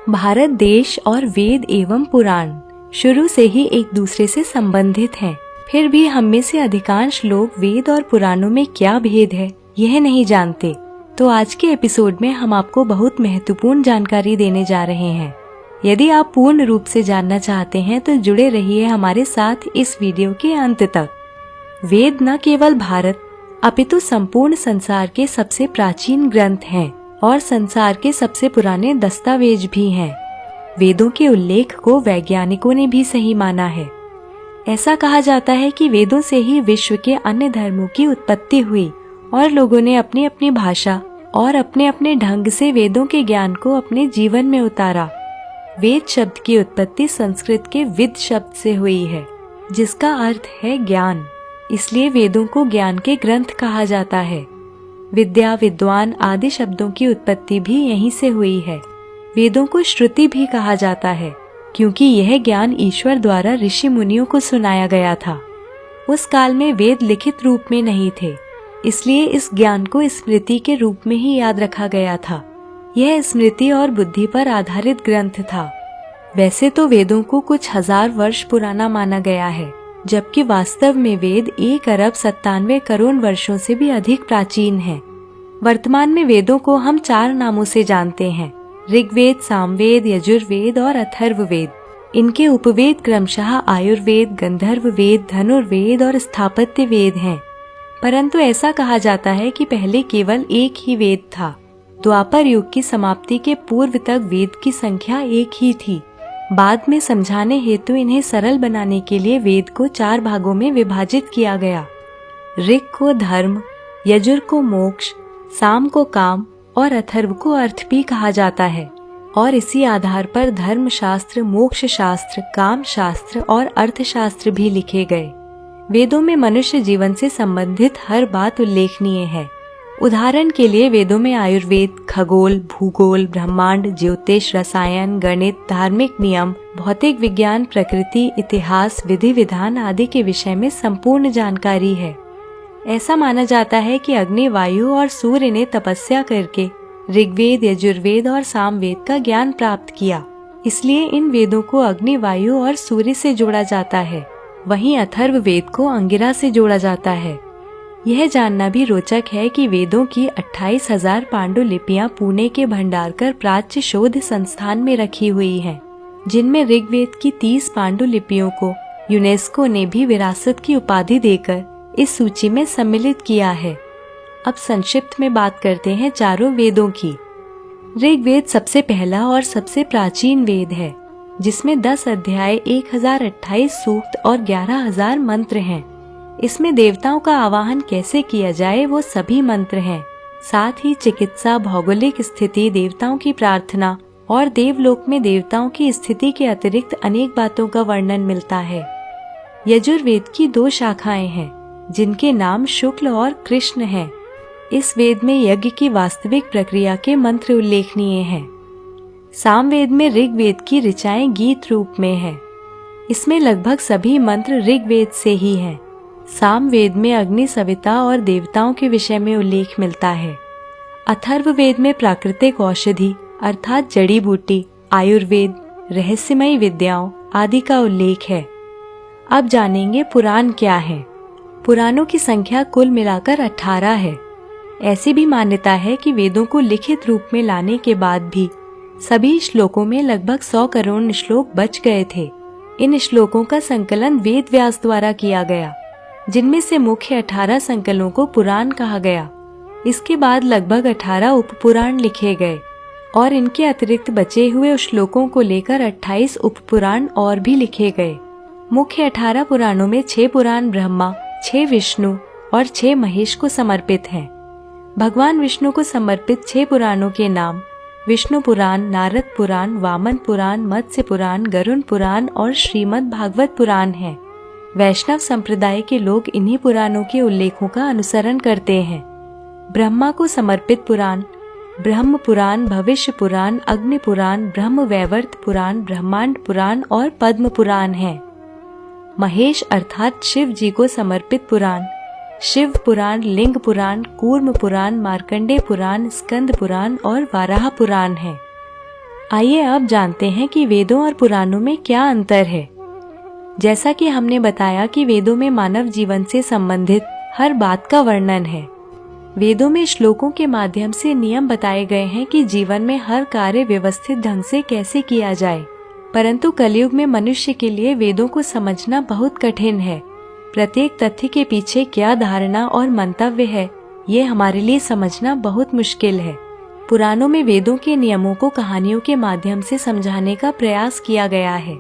भारत देश और वेद एवं पुराण शुरू से ही एक दूसरे से संबंधित हैं। फिर भी हम में से अधिकांश लोग वेद और पुराणों में क्या भेद है यह नहीं जानते। तो आज के एपिसोड में हम आपको बहुत महत्वपूर्ण जानकारी देने जा रहे हैं। यदि आप पूर्ण रूप से जानना चाहते हैं तो जुड़े रहिए हमारे साथ इस वीडियो के अंत तक। वेद न केवल भारत अपितु संपूर्ण संसार के सबसे प्राचीन ग्रंथ हैं और संसार के सबसे पुराने दस्तावेज भी हैं। वेदों के उल्लेख को वैज्ञानिकों ने भी सही माना है। ऐसा कहा जाता है कि वेदों से ही विश्व के अन्य धर्मों की उत्पत्ति हुई और लोगों ने अपनी अपनी भाषा और अपने अपने ढंग से वेदों के ज्ञान को अपने जीवन में उतारा। वेद शब्द की उत्पत्ति संस्कृत के विद शब्द से हुई है, जिसका अर्थ है ज्ञान। इसलिए वेदों को ज्ञान के ग्रंथ कहा जाता है। विद्या, विद्वान आदि शब्दों की उत्पत्ति भी यहीं से हुई है। वेदों को श्रुति भी कहा जाता है, क्योंकि यह ज्ञान ईश्वर द्वारा ऋषि मुनियों को सुनाया गया था। उस काल में वेद लिखित रूप में नहीं थे, इसलिए इस ज्ञान को स्मृति के रूप में ही याद रखा गया था। यह स्मृति और बुद्धि पर आधारित ग्रंथ था। वैसे तो वेदों को कुछ हजार वर्ष पुराना माना गया है, जबकि वास्तव में वेद 1,97 करोड़ वर्षों से भी अधिक प्राचीन हैं। वर्तमान में वेदों को हम 4 नामों से जानते हैं: ऋग्वेद, सामवेद, यजुर्वेद और अथर्ववेद। इनके उपवेद क्रमशः आयुर्वेद, गंधर्व वेद, धनुर्वेद और स्थापत्य वेद हैं। परंतु ऐसा कहा जाता है कि पहले केवल एक ही वेद था। द्वापर युग की समाप्ति के पूर्व तक वेद की संख्या एक ही थी। बाद में समझाने हेतु इन्हें सरल बनाने के लिए वेद को 4 भागों में विभाजित किया गया। ऋग को धर्म, यजुर को मोक्ष, साम को काम और अथर्व को अर्थ भी कहा जाता है। और इसी आधार पर धर्म शास्त्र, मोक्ष शास्त्र, काम शास्त्र और अर्थशास्त्र भी लिखे गए। वेदों में मनुष्य जीवन से संबंधित हर बात उल्लेखनीय है। उदाहरण के लिए वेदों में आयुर्वेद खगोल, भूगोल, ब्रह्मांड, ज्योतिष, रसायन, गणित, धार्मिक नियम, भौतिक विज्ञान, प्रकृति, इतिहास, विधि विधान आदि के विषय में संपूर्ण जानकारी है। ऐसा माना जाता है कि अग्नि, वायु और सूर्य ने तपस्या करके ऋग्वेद, यजुर्वेद और सामवेद का ज्ञान प्राप्त किया। इसलिए इन वेदों को अग्नि, वायु और सूर्य से जोड़ा जाता है। वहीं अथर्ववेद को अंगिरा से जोड़ा जाता है। यह जानना भी रोचक है कि वेदों की 28,000 पांडुलिपियां पुणे के भंडारकर प्राच्य शोध संस्थान में रखी हुई हैं, जिनमें ऋग्वेद की 30 पांडुलिपियों को यूनेस्को ने भी विरासत की उपाधि देकर इस सूची में सम्मिलित किया है। अब संक्षिप्त में बात करते हैं चारों वेदों की। ऋग्वेद सबसे पहला और सबसे प्राचीन वेद है, जिसमें 10 अध्याय, 1028 सूक्त और 11,000 मंत्र हैं। इसमें देवताओं का आवाहन कैसे किया जाए वो सभी मंत्र हैं। साथ ही चिकित्सा, भौगोलिक स्थिति, देवताओं की प्रार्थना और देवलोक में देवताओं की स्थिति के अतिरिक्त अनेक बातों का वर्णन मिलता है। यजुर्वेद की 2 शाखाएं हैं, जिनके नाम शुक्ल और कृष्ण हैं। इस वेद में यज्ञ की वास्तविक प्रक्रिया के मंत्र उल्लेखनीय हैं। सामवेद में ऋग्वेद की ऋचाएं गीत रूप में हैं। इसमें लगभग सभी मंत्र ऋग्वेद से ही हैं। सामवेद में अग्नि, सविता और देवताओं के विषय में उल्लेख मिलता है। अथर्ववेद में प्राकृतिक औषधि अर्थात जड़ी बूटी, आयुर्वेद, रहस्यमयी विद्याओं आदि का उल्लेख है। अब जानेंगे पुराण क्या है। पुराणों की संख्या कुल मिलाकर 18 है। ऐसी भी मान्यता है कि वेदों को लिखित रूप में लाने के बाद भी सभी श्लोकों में लगभग 100 करोड़ श्लोक बच गए थे। इन श्लोकों का संकलन वेद व्यास द्वारा किया गया, जिनमें से मुख्य 18 संकलों को पुराण कहा गया। इसके बाद लगभग 18 उपपुराण लिखे गए और इनके अतिरिक्त बचे हुए श्लोकों को लेकर 28 उपपुराण और भी लिखे गए। मुख्य 18 पुराणों में 6 पुराण ब्रह्मा, 6 विष्णु और 6 महेश को समर्पित हैं। भगवान विष्णु को समर्पित 6 पुराणों के नाम विष्णु पुराण, नारद पुराण, वामन पुराण, मत्स्य पुराण, गरुण पुराण और श्रीमद् भागवत पुराण हैं। वैष्णव संप्रदाय के लोग इन्हीं पुराणों के उल्लेखों का अनुसरण करते हैं। ब्रह्मा को समर्पित पुराण ब्रह्म पुराण, भविष्य पुराण, अग्नि पुराण, ब्रह्म वैवर्त पुराण, ब्रह्मांड पुराण और पद्म पुराण हैं। महेश अर्थात शिव जी को समर्पित पुराण शिव पुराण, लिंग पुराण, कूर्म पुराण, मार्कंडेय पुराण, स्कंद पुराण और वाराह पुराण है। आइए अब जानते हैं कि वेदों और पुराणों में क्या अंतर है। जैसा कि हमने बताया कि वेदों में मानव जीवन से संबंधित हर बात का वर्णन है। वेदों में श्लोकों के माध्यम से नियम बताए गए हैं कि जीवन में हर कार्य व्यवस्थित ढंग से कैसे किया जाए। परंतु कलयुग में मनुष्य के लिए वेदों को समझना बहुत कठिन है। प्रत्येक तथ्य के पीछे क्या धारणा और मंतव्य है, ये हमारे लिए समझना बहुत मुश्किल है। पुराणों में वेदों के नियमों को कहानियों के माध्यम से समझाने का प्रयास किया गया है।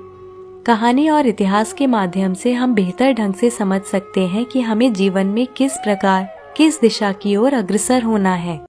कहानी और इतिहास के माध्यम से हम बेहतर ढंग से समझ सकते हैं कि हमें जीवन में किस प्रकार, किस दिशा की ओर अग्रसर होना है।